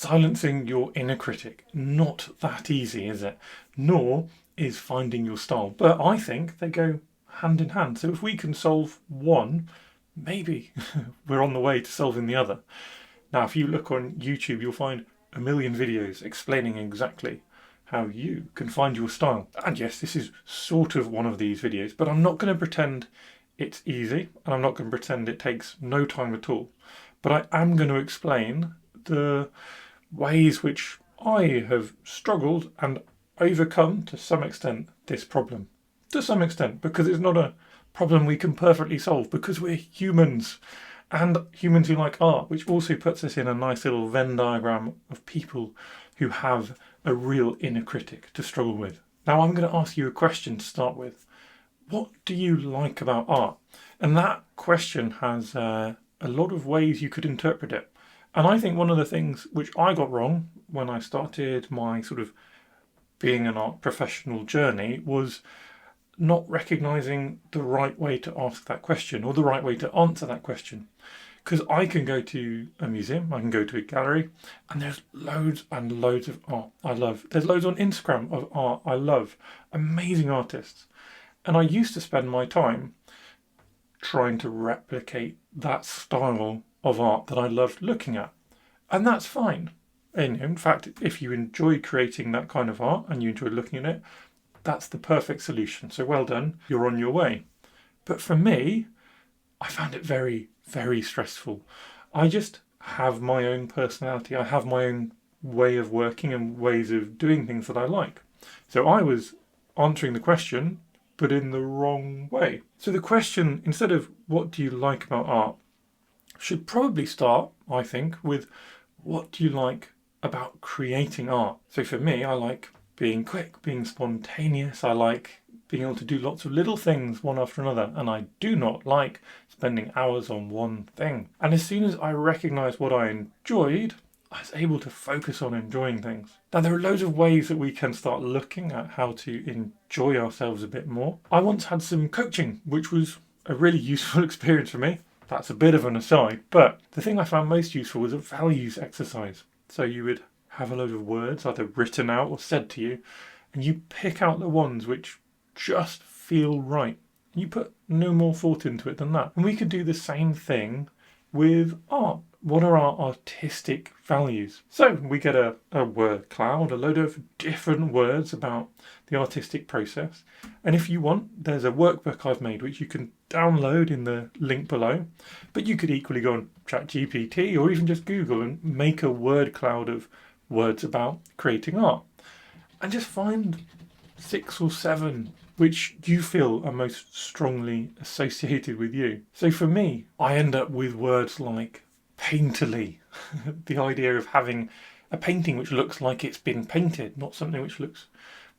silencing your inner critic. Not that easy, is it? Nor is finding your style. But I think they go hand in hand. So if we can solve one, maybe we're on the way to solving the other. Now, if you look on YouTube, you'll find a million videos explaining exactly how you can find your style. And yes, this is sort of one of these videos, but I'm not going to pretend it's easy, and I'm not going to pretend it takes no time at all. But I am going to explain the ways which I have struggled and overcome, to some extent, this problem. To some extent, because it's not a problem we can perfectly solve, because we're humans. And humans who like art, which also puts us in a nice little Venn diagram of people who have a real inner critic to struggle with. Now I'm going to ask you a question to start with. What do you like about art? And that question has a lot of ways you could interpret it. And I think one of the things which I got wrong when I started my sort of being an art professional journey was not recognising the right way to ask that question or the right way to answer that question. Because I can go to a museum, I can go to a gallery, and there's loads and loads of art I love. There's loads on Instagram of art I love. Amazing artists. And I used to spend my time trying to replicate that style of art that I loved looking at. And that's fine. And in fact, if you enjoy creating that kind of art and you enjoy looking at it, that's the perfect solution. So well done, you're on your way. But for me, I found it very, very stressful. I just have my own personality. I have my own way of working and ways of doing things that I like. So I was answering the question, but in the wrong way. So the question, instead of what do you like about art, should probably start, I think, with what do you like about creating art? So for me, I like being quick, being spontaneous. I like being able to do lots of little things one after another, and I do not like spending hours on one thing. And as soon as I recognised what I enjoyed, I was able to focus on enjoying things. Now there are loads of ways that we can start looking at how to enjoy ourselves a bit more. I once had some coaching, which was a really useful experience for me. That's a bit of an aside, but the thing I found most useful was a values exercise. So you would have a load of words either written out or said to you, and you pick out the ones which just feel right. You put no more thought into it than that. And we could do the same thing with art. What are our artistic values? So we get a word cloud, a load of different words about the artistic process. And if you want, there's a workbook I've made which you can download in the link below. But you could equally go on ChatGPT or even just Google and make a word cloud of words about creating art. And just find 6 or 7 which you feel are most strongly associated with you. So for me, I end up with words like painterly, the idea of having a painting which looks like it's been painted, not something which looks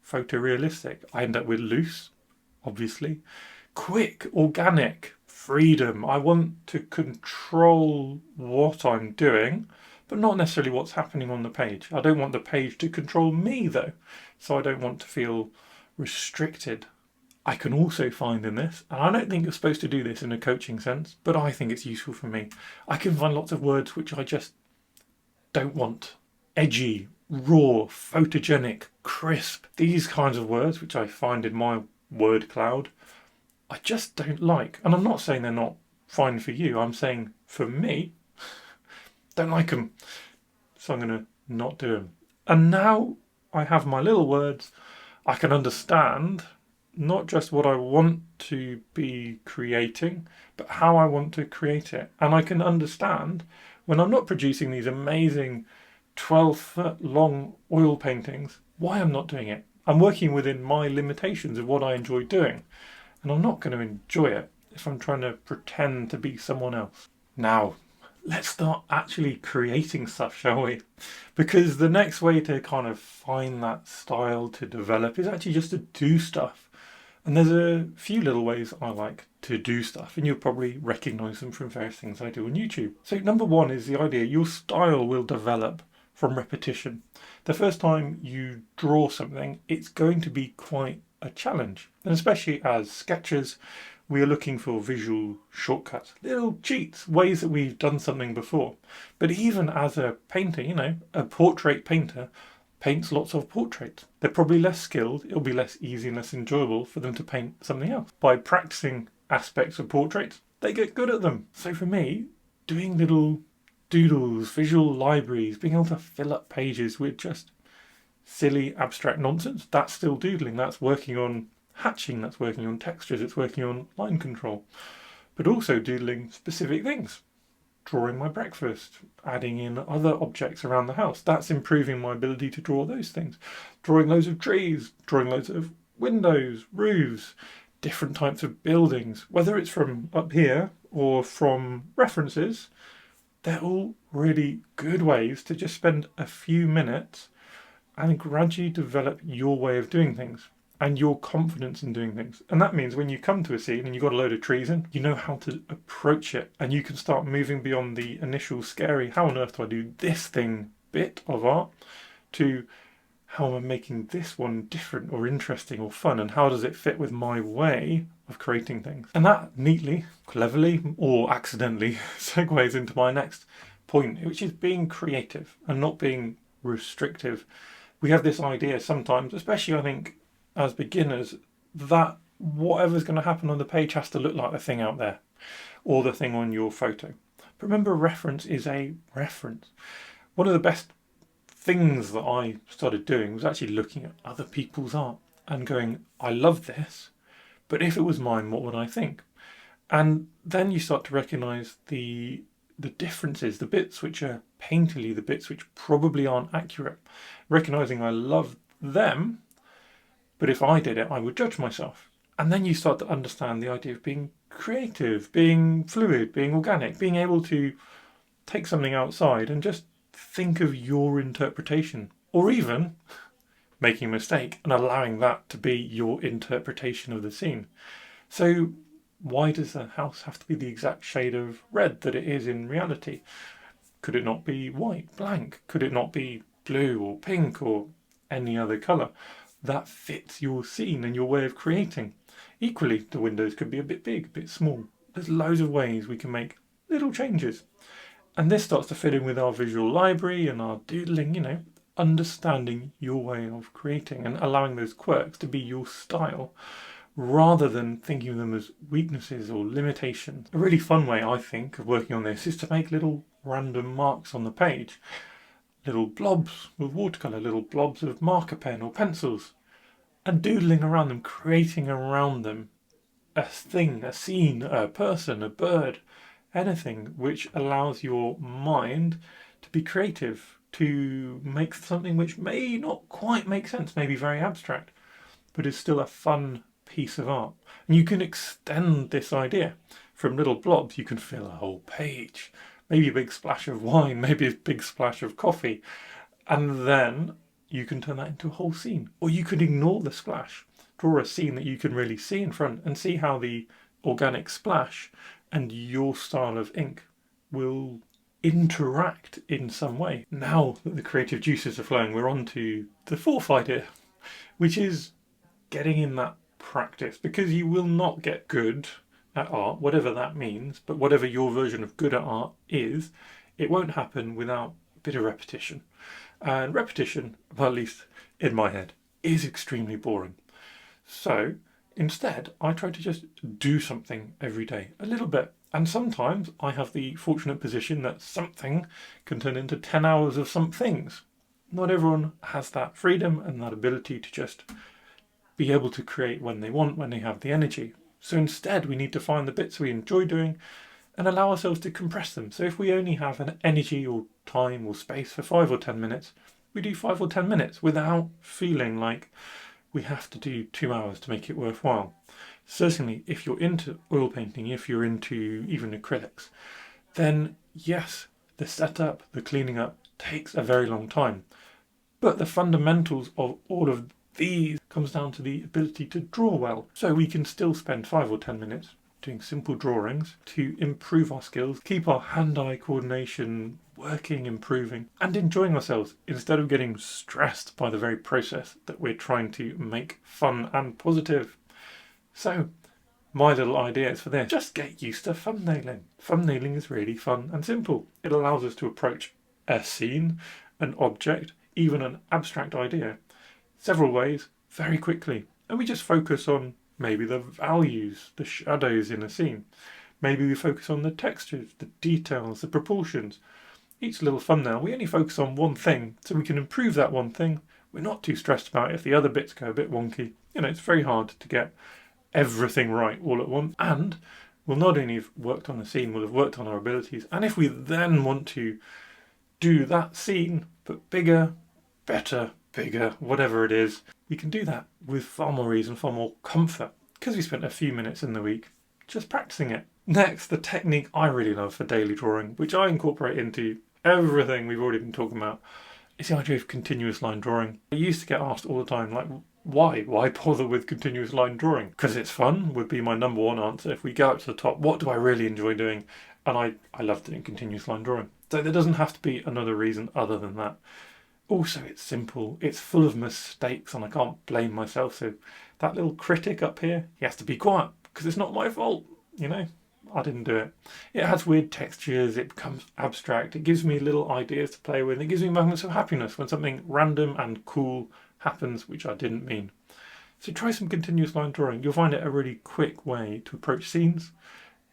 photorealistic. I end up with loose, obviously. Quick, organic, freedom. I want to control what I'm doing, but not necessarily what's happening on the page. I don't want the page to control me though, so I don't want to feel restricted. I can also find in this, and I don't think you're supposed to do this in a coaching sense, but I think it's useful for me. I can find lots of words which I just don't want. Edgy, raw, photogenic, crisp. These kinds of words, which I find in my word cloud, I just don't like. And I'm not saying they're not fine for you. I'm saying for me, don't like them. So I'm going to not do them. And now I have my little words. I can understand not just what I want to be creating, but how I want to create it. And I can understand when I'm not producing these amazing 12-foot long oil paintings, why I'm not doing it. I'm working within my limitations of what I enjoy doing. And I'm not going to enjoy it if I'm trying to pretend to be someone else. Now, let's start actually creating stuff, shall we? Because the next way to kind of find that style to develop is actually just to do stuff. And there's a few little ways I like to do stuff, and you'll probably recognise them from various things I do on YouTube. So number one is the idea your style will develop from repetition. The first time you draw something, it's going to be quite a challenge. And especially as sketchers, We are looking for visual shortcuts, little cheats, ways that we've done something before. But even as a painter, a portrait painter paints lots of portraits. They're probably less skilled, it'll be less easy and less enjoyable for them to paint something else. By practicing aspects of portraits, they get good at them. So for me, doing little doodles, visual libraries, being able to fill up pages with just silly abstract nonsense, that's still doodling. That's working on hatching, that's working on textures, it's working on line control. But also doodling specific things. Drawing my breakfast, adding in other objects around the house. That's improving my ability to draw those things. Drawing loads of trees, drawing loads of windows, roofs, different types of buildings, whether it's from up here or from references, they're all really good ways to just spend a few minutes and gradually develop your way of doing things and your confidence in doing things. And that means when you come to a scene and you've got a load of trees in, you know how to approach it, and you can start moving beyond the initial scary, how on earth do I do this thing bit of art, to how am I making this one different or interesting or fun, and how does it fit with my way of creating things. And that neatly, cleverly, or accidentally segues into my next point, which is being creative and not being restrictive. We have this idea sometimes, especially I think as beginners, that whatever's going to happen on the page has to look like the thing out there or the thing on your photo. But remember, reference is a reference. One of the best things that I started doing was actually looking at other people's art and going, I love this, but if it was mine, what would I think? And then you start to recognise the differences, the bits which are painterly, the bits which probably aren't accurate. Recognising I love them, but if I did it, I would judge myself. And then you start to understand the idea of being creative, being fluid, being organic, being able to take something outside and just think of your interpretation, or even making a mistake and allowing that to be your interpretation of the scene. So why does the house have to be the exact shade of red that it is in reality? Could it not be white, blank? Could it not be blue or pink or any other colour that fits your scene and your way of creating? Equally, the windows could be a bit big, a bit small. There's loads of ways we can make little changes. And this starts to fit in with our visual library and our doodling, understanding your way of creating and allowing those quirks to be your style rather than thinking of them as weaknesses or limitations. A really fun way, I think, of working on this is to make little random marks on the page. Little blobs with watercolor, little blobs of marker pen or pencils, and doodling around them, creating around them a thing, a scene, a person, a bird, anything which allows your mind to be creative, to make something which may not quite make sense, may be very abstract, but is still a fun piece of art. And you can extend this idea. From little blobs, you can fill a whole page. Maybe a big splash of wine, maybe a big splash of coffee. And then you can turn that into a whole scene. Or you could ignore the splash, draw a scene that you can really see in front and see how the organic splash and your style of ink will interact in some way. Now that the creative juices are flowing, we're on to the fourth idea, which is getting in that practice, because you will not get good at art, whatever that means, but whatever your version of good at art is, it won't happen without a bit of repetition. And repetition, well, at least in my head, is extremely boring. So instead, I try to just do something every day, a little bit. And sometimes I have the fortunate position that something can turn into 10 hours of some things. Not everyone has that freedom and that ability to just be able to create when they want, when they have the energy. So instead, we need to find the bits we enjoy doing and allow ourselves to compress them. So if we only have an energy or time or space for 5 or 10 minutes, we do 5 or 10 minutes without feeling like we have to do 2 hours to make it worthwhile. Certainly, if you're into oil painting, if you're into even acrylics, then yes, the setup, the cleaning up takes a very long time. But the fundamentals of all of these comes down to the ability to draw well. So we can still spend 5 or 10 minutes doing simple drawings to improve our skills, keep our hand-eye coordination working, improving, and enjoying ourselves instead of getting stressed by the very process that we're trying to make fun and positive. So my little ideas for this. Just get used to thumbnailing. Thumbnailing is really fun and simple. It allows us to approach a scene, an object, even an abstract idea, several ways, very quickly. And we just focus on maybe the values, the shadows in a scene. Maybe we focus on the textures, the details, the proportions. Each little thumbnail, we only focus on one thing, so we can improve that one thing. We're not too stressed about if the other bits go a bit wonky. It's very hard to get everything right all at once. And we'll not only have worked on the scene, we'll have worked on our abilities. And if we then want to do that scene, but bigger, better, bigger, whatever it is, we can do that with far more ease and far more comfort because we spent a few minutes in the week just practicing it. Next, the technique I really love for daily drawing, which I incorporate into everything we've already been talking about, is the idea of continuous line drawing. I used to get asked all the time, like, why bother with continuous line drawing? Because it's fun would be my number one answer. If we go up to the top, what do I really enjoy doing? And I love doing continuous line drawing. So there doesn't have to be another reason other than that. Also, it's simple, it's full of mistakes, and I can't blame myself. So that little critic up here, he has to be quiet because it's not my fault, I didn't do it. It has weird textures, it becomes abstract, it gives me little ideas to play with, it gives me moments of happiness when something random and cool happens, which I didn't mean. So try some continuous line drawing. You'll find it a really quick way to approach scenes,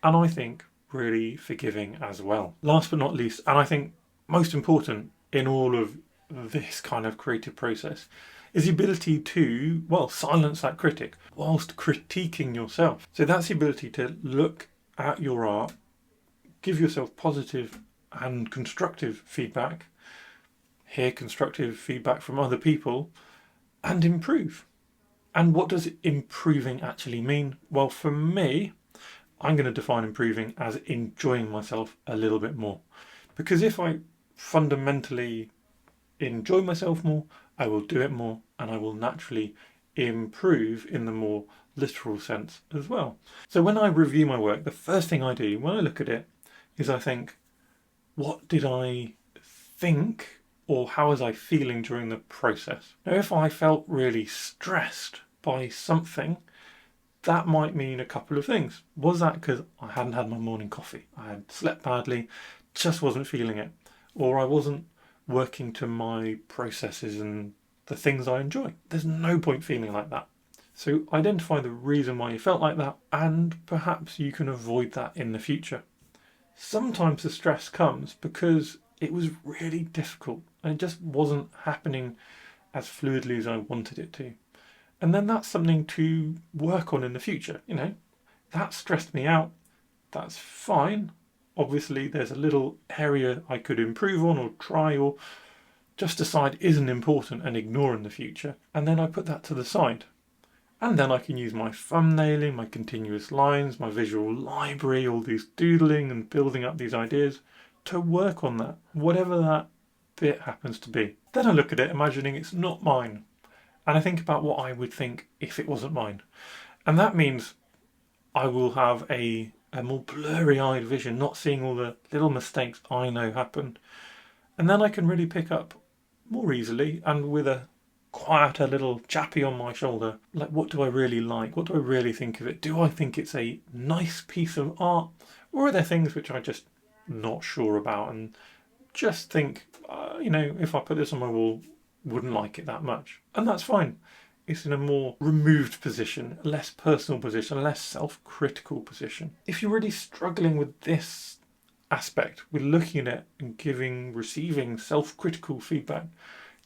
and I think really forgiving as well. Last but not least, and I think most important in all of this kind of creative process, is the ability to, silence that critic whilst critiquing yourself. So that's the ability to look at your art, give yourself positive and constructive feedback, hear constructive feedback from other people, and improve. And what does improving actually mean? Well, for me, I'm going to define improving as enjoying myself a little bit more. Because if I fundamentally enjoy myself more, I will do it more, and I will naturally improve in the more literal sense as well. So when I review my work, the first thing I do when I look at it is I think, what did I think, or how was I feeling during the process? Now, if I felt really stressed by something, that might mean a couple of things. Was that because I hadn't had my morning coffee? I had slept badly, just wasn't feeling it, or I wasn't working to my processes and the things I enjoy. There's no point feeling like that. So identify the reason why you felt like that, and perhaps you can avoid that in the future. Sometimes the stress comes because it was really difficult and it just wasn't happening as fluidly as I wanted it to. And then that's something to work on in the future. That stressed me out. That's fine. Obviously, there's a little area I could improve on or try or just decide isn't important and ignore in the future. And then I put that to the side. And then I can use my thumbnailing, my continuous lines, my visual library, all these doodling and building up these ideas to work on that, whatever that bit happens to be. Then I look at it, imagining it's not mine. And I think about what I would think if it wasn't mine. And that means I will have a more blurry-eyed vision, not seeing all the little mistakes I know happened. And then I can really pick up more easily and with a quieter little chappy on my shoulder, like, what do I really like? What do I really think of it? Do I think it's a nice piece of art? Or are there things which I'm just not sure about and just think, if I put this on my wall, wouldn't like it that much. And that's fine. It's in a more removed position, a less personal position, a less self-critical position. If you're really struggling with this aspect, with looking at it and receiving self-critical feedback,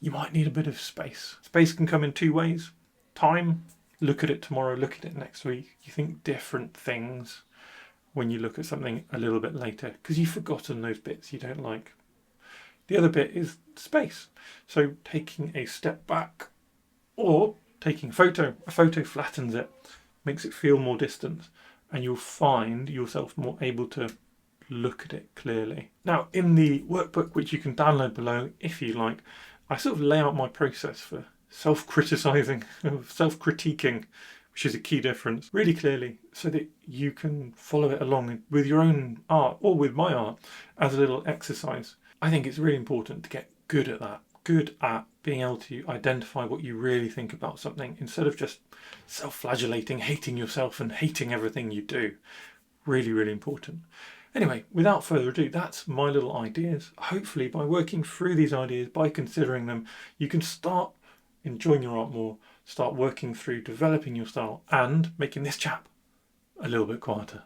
you might need a bit of space. Space can come in two ways. Time, look at it tomorrow, look at it next week. You think different things when you look at something a little bit later because you've forgotten those bits you don't like. The other bit is space. So taking a step back or taking a photo flattens it, makes it feel more distant, and you'll find yourself more able to look at it clearly. Now, in the workbook, which you can download below if you like, I sort of lay out my process for self-criticising, self-critiquing, which is a key difference, really clearly, so that you can follow it along with your own art or with my art as a little exercise. I think it's really important to get good at that good at being able to identify what you really think about something instead of just self-flagellating, hating yourself and hating everything you do. Really, really important. Anyway, without further ado, that's my little ideas. Hopefully by working through these ideas, by considering them, you can start enjoying your art more, start working through developing your style and making this chap a little bit quieter.